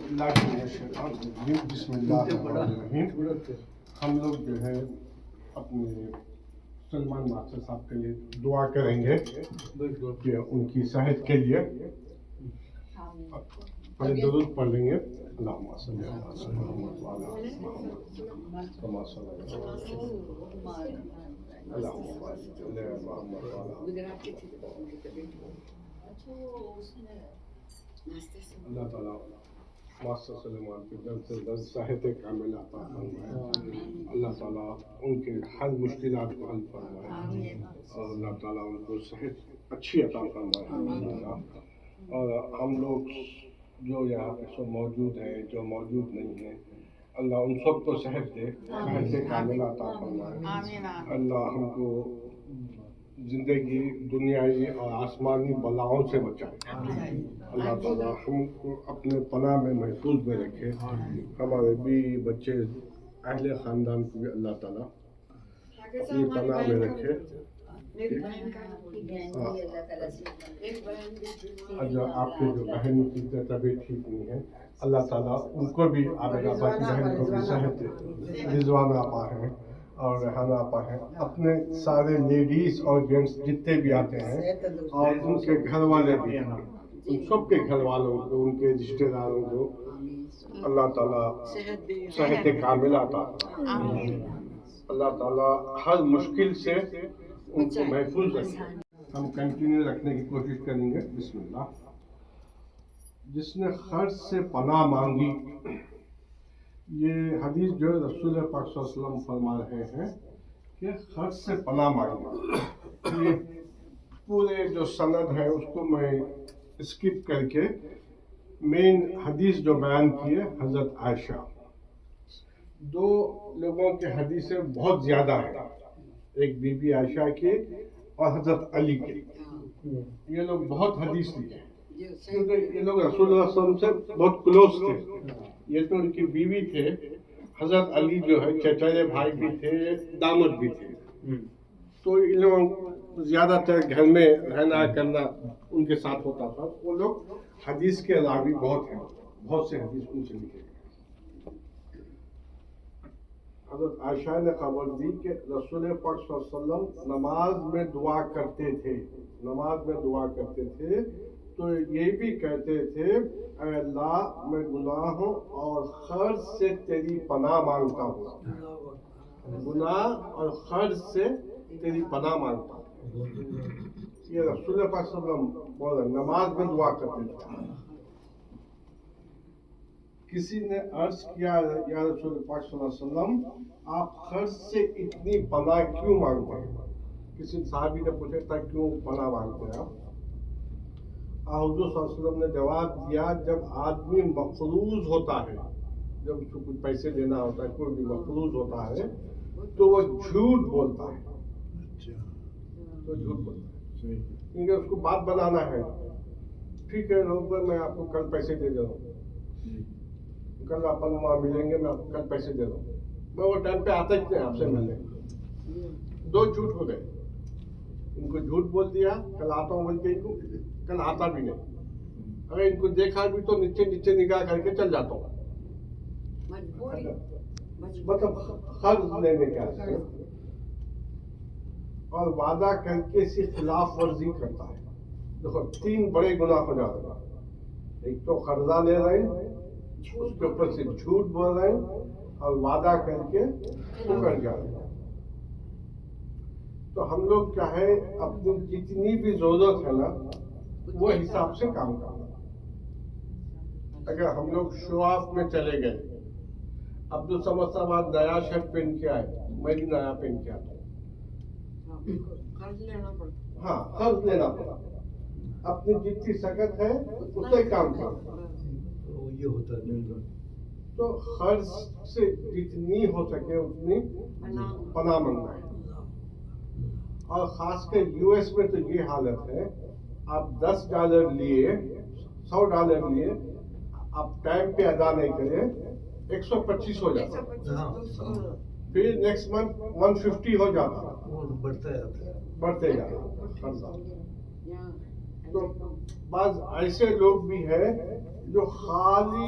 بسم اللہ الرحمن الرحیم. ہم لوگ جو ہے اپنے سلمان ماسٹر صاحب کے لیے دعا کریں گے کہ ان کی صحت کے لیے پہلے درود پڑھ لیں گے. اللہم صلی علی محمد وعلی آل محمد کما صلیت علی اللہم بارک علی محمد وعلی آل اللہ تعالیٰ ماسٹر سلیمان کی جلد سے جلد صحت کامل عطا فرمائے. اللہ تعالیٰ ان کے ہر مشکلات کو حل فرمائے اور اللہ تعالیٰ ان کو صحت اچھی عطا فرمائے. اور ہم لوگ جو یہاں پہ سب موجود ہیں, جو موجود نہیں ہیں, اللہ ان سب کو صحت دے, صحت کامل عطا فرمائے. اللہ ہم کو زندگی دنیائی اور آسمانی بلاؤں سے بچائے. اللہ تعالیٰ ہم کو اپنے پناہ میں محفوظ میں رکھے. ہمارے بیوی بچے اہل خاندان کو بھی اللہ تعالیٰ اپنی پناہ میں رکھے. آپ کے جو بہن کی طبیعت ٹھیک نہیں ہے, اللہ تعالیٰ ان کو بھی عابد آبا کی بہن کو بھی صحت دے. رضوان آپا ہیں اور ریحانہ آپا ہیں, اپنے سارے لیڈیز اور جینٹس جتنے بھی آتے ہیں اور ان کے گھر والے بھی ہیں, ان سب کے گھر والوں کو, ان کے رشتہ داروں کو اللہ تعالیٰ صحت کامل عطا فرمائے. اللہ تعالیٰ ہر مشکل سے ان کو محفوظ رکھے. ہم کنٹینیو رکھنے کی کوشش کریں گے. بسم اللہ. جس نے خرچ سے پناہ مانگی, یہ حدیث جو رسول پاک صلی اللہ علیہ وسلم فرما رہے ہیں کہ خرچ سے پناہ مانگنا. یہ پورے جو سند ہے اس کو میں اسکپ کر کے مین حدیث جو بیان کی ہے حضرت عائشہ, دو لوگوں کے حدیثیں بہت زیادہ ہیں, ایک بی بی عائشہ کی اور حضرت علی کی. یہ لوگ بہت حدیث لکھے کیونکہ یہ لوگ رسول اللہ صلی اللہ علیہ وسلم سے بہت کلوز تھے. یہ تو ان کی بیوی تھے. حضرت علی جو ہے چچیرے بھائی بھی تھے, داماد بھی تھے. تو ان لوگوں زیادہ تر گھر میں رہنا کرنا ان کے ساتھ ہوتا تھا. وہ لوگ حدیث کے راوی بہت ہیں, بہت سے حدیث ان سے لکھے گئے. حضرت عائشہ نے خبر دی کہ رسول پاک صلی اللہ علیہ وسلم نماز میں دعا کرتے تھے. نماز میں دعا کرتے تھے تو یہ بھی کہتے تھے, اے اللہ میں گناہوں اور خرچ سے تیری پناہ مانگتا ہوں. گناہ اور خرچ سے تیری پناہ مانگتا ہوں. یہ رسول پاک صلی اللہ علیہ وسلم بول رہے نماز میں دعا کرتے تھے. کسی نے عرض کیا, یا رسول پاک صلی اللہ علیہ وسلم آپ خرچ سے اتنی پناہ کیوں مانگتے ہیں؟ کسی صحابی نے پوچھا تھا کیوں پناہ مانگتے ہیں آپ؟ حضور صلی اللہ علیہ وسلم نے جواب دیا, جب آدمی مقروض ہوتا ہے, جب اس کو کچھ پیسے دینا ہوتا ہے, کوئی بھی مقروض ہوتا ہے تو وہ جھوٹ بولتا ہے. تو جھوٹ بولتا ہے کیونکہ اس کو بات بنانا ہے. ٹھیک ہے لوگ, میں آپ کو کل پیسے دے رہا ہوں, کل اپن وہاں ملیں گے, میں آپ کو کل پیسے دے رہا ہوں. میں وہ ٹائم پہ آتا ہی نہیں آپ سے ملنے. دو جھوٹ ہو گئے. ان کو جھوٹ بول دیا کل آتا ہوں بول کے, ان کو کل آتا بھی نہیں. اگر ان کو دیکھا بھی تو نیچے نیچے نگاہ کر کے چل جاتا ہوں. مطلب قرض لینے کا اور وعدہ کر کے اس کی خلاف ورزی کرتا ہے. دیکھو تین بڑے گناہ ہو جاتے ہیں. ایک تو قرضہ لے رہے ہیں, اس کے اوپر سے جھوٹ بول رہے ہیں اور وعدہ کر کے مکر جا رہے ہیں. تو ہم لوگ کیا ہے اپنی جتنی بھی ضرورت ہے نا وہ حساب سے کام کرنا. اگر ہم لوگ شو آف میں چلے گئے, عبدالصمد صاحب آج نیا شرٹ پہن کے آئے, میں بھی نیا پہن کے آتا ہوں. ہاں قرض لینا پڑا. اپنی جتنی سکت ہے اس سے کام کرنا. یہ ہوتا ہے تو خرچ سے جتنی ہو سکے اتنی پناہ مانگنا ہے. اور خاص کر یو ایس میں تو یہ حالت ہے, آپ $10 لیے, $100 لیے, آپ ٹائم پہ ادا نہیں کریں, 125 ہو جاتا. پھر نیکسٹ منتھ 150 ہو جاتا. بڑھتے جاتا. تو بعض ایسے لوگ بھی ہیں جو خالی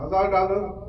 $1000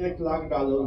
$1,00,000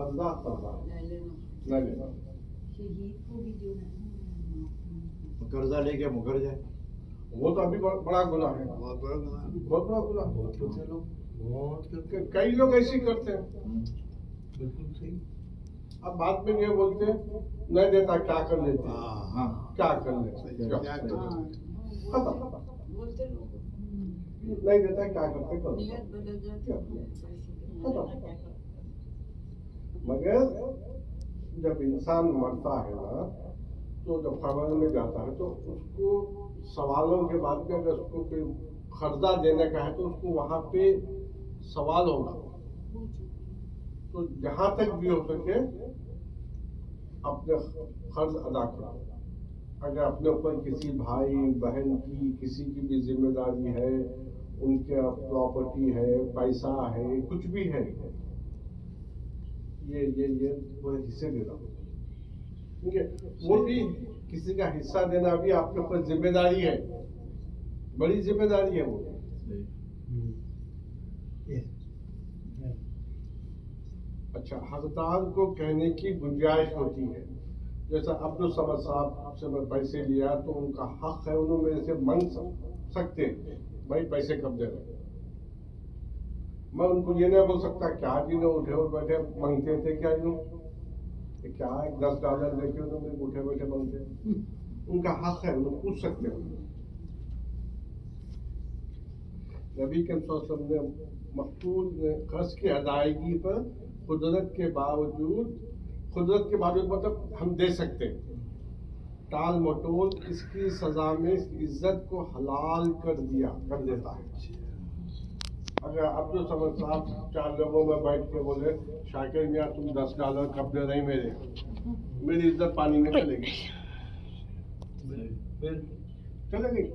قرضہ لے لینا نہ لینا. شہید کو بھی جو ہے قرضہ لے کے مکر جائے. وہ تو ابھی بڑا گناہ ہے, بہت بڑا گناہ ہے. بہت بڑا گناہ. بہت کرتے لوگ, بہت کرتے. کئی لوگ ایسے ہی کرتے ہیں. بالکل صحیح. اب بعد میں یہ بولتے ہیں نہیں دیتا کیا کر لیتے, ہاں کیا کر لیتے, ختم. بولتے لوگ نہیں دیتا کیا کرتے کرو. نیت بدل جاتی ہے. مگر جب انسان مرتا ہے نا تو جب قبر میں جاتا ہے تو اس کو سوالوں کے بعد میں اگر اس کو کوئی قرضہ دینے کا ہے تو اس کو وہاں پہ سوال ہوگا. تو جہاں تک بھی ہو سکے اپنے قرض ادا کرو. اگر اپنے اوپر کسی بھائی بہن کی کسی کی بھی ذمہ داری ہے, ان کے پراپرٹی ہے, پیسہ ہے, کچھ بھی ہے, یہ وہ حصے دینا. وہ بھی کسی کا حصہ دینا بھی آپ کے اوپر ذمہ داری ہے, بڑی ذمہ داری ہے وہ. اچھا, حقدار کو کہنے کی گنجائش ہوتی ہے. جیسا عبد الصمد صاحب سے میں پیسے لیا تو ان کا حق ہے, انہوں میرے سے مانگ سکتے بھائی پیسے کب دے رہے. میں ان کو یہ نہیں بول سکتا کیا جی نے اٹھے اور بیٹھے مانگتے تھے, کیا یوں کیا $10 لے کے انہوں نے اٹھے بیٹھے مانگتے. ان کا حق ہے, انہوں پوچھ سکتے ہیں. نبی کے صلی اللہ علیہ وسلم نے مقتول قرض کی ادائیگی پر قدرت کے باوجود مطلب ہم دے سکتے ہیں, ٹال مٹول اس کی سزا میں عزت کو حلال کر دیتا ہے. اگر عبد الصمد صاحب 4 لوگوں میں بیٹھ کے بولے شاکر میاں تم $10 کب دے رہے میری عزت پانی میں چلے گی, چلے گی.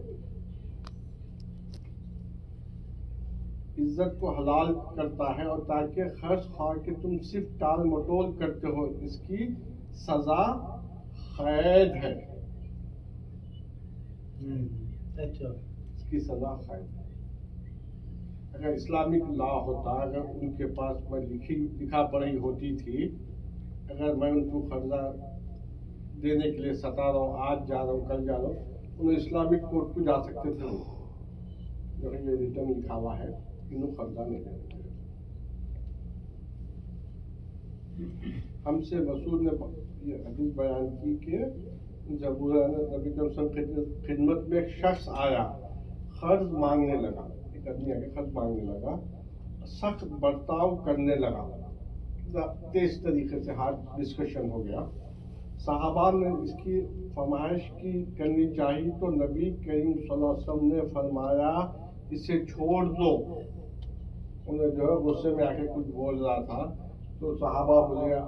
عزت کو حلال کرتا ہے اور تاکہ خرچ خواہ کہ تم صرف ٹال مٹول کرتے ہو اس کی سزا قید ہے. اچھا, اس کی سزا قید ہے. اگر اسلامک لا ہوتا, اگر ان کے پاس میں لکھا پڑھی ہوتی تھی, اگر میں ان کو قرضہ دینے کے لیے ستا رہا ہوں, آج جا رہا ہوں کل جا رہا ہوں, انہیں اسلامک کورٹ کو جا سکتے تھے. جو یہ ریٹرن لکھا ہوا ہے انہوں قرضہ نہیں دینا. ہم سے مسعود نے یہ حدیث بیان کی کہ جب نبی خدمت میں ایک شخص آیا, قرض مانگنے لگا, ایک آدمی آگے قرض مانگنے لگا, سخت برتاؤ کرنے لگا, تیز طریقے سے ہارڈ ڈسکشن ہو گیا. صحابہ نے اس کی فرمائش کرنی چاہیے تو نبی کریم صلی اللہ علیہ وسلم نے فرمایا اسے چھوڑ دو. انہیں جو ہے غصے میں آ کے کچھ بول رہا تھا تو صحابہ بولے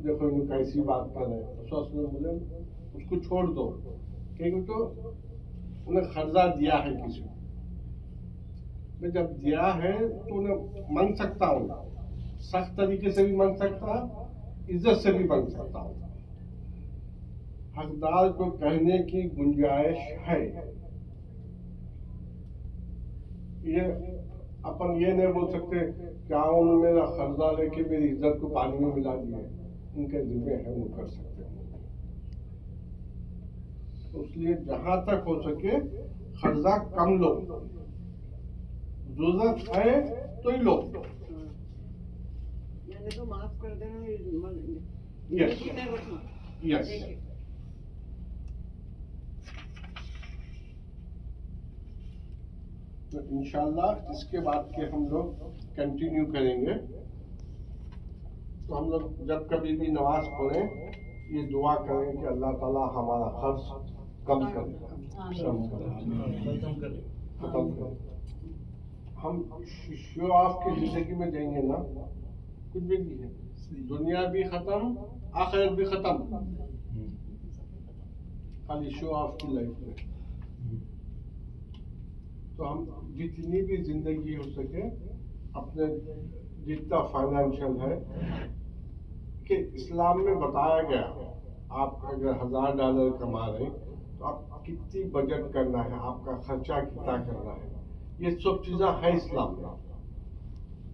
دیکھو انہیں کیسی بات کر رہے ہیں. صلی اللہ علیہ وسلم بولے اس کو چھوڑ دو, کیونکہ تو انہیں قرضہ دیا ہے کسی کو. میں جب دیا ہے تو انہیں مانگ سکتا ہوں, سخت طریقے سے بھی مانگ سکتا, عزت سے بھی مانگ سکتا ہوں. حقدار کو کہنے کی گنجائش ہے. یہ اپن یہ نہیں بول سکتے کیا انہوں نے میرا قرضہ لے کے میری عزت کو پانی میں ملا دیا ہے. ان کے ذمے ہے, وہ کر سکتے ہیں. اس لیے جہاں تک ہو سکے قرضہ کم لو, ضرورت ہے تو ہی لو. یعنی تو معاف کر دینا, Yes. نہیں رکھنا. Yes. تو انشاءاللہ اس کے بعد کے ہم لوگ کنٹینیو کریں گے. تو ہم لوگ جب کبھی بھی نماز پڑھیں یہ دعا کریں کہ اللہ تعالیٰ ہمارا قرض کم کرے, ختم کرے. ہم شو آف کی زندگی میں جائیں گے نا, کچھ بھی نہیں ہے, دنیا بھی ختم آخرت بھی ختم, خالی شو آف کی لائف میں. تو ہم جتنی بھی زندگی ہو سکے اپنے جتنا فائنینشیل ہے کہ اسلام میں بتایا گیا, آپ اگر $1000 کما رہے تو آپ کتنی بجٹ کرنا ہے, آپ کا خرچہ کتنا کرنا ہے, یہ سب چیزیں ہیں اسلام میں.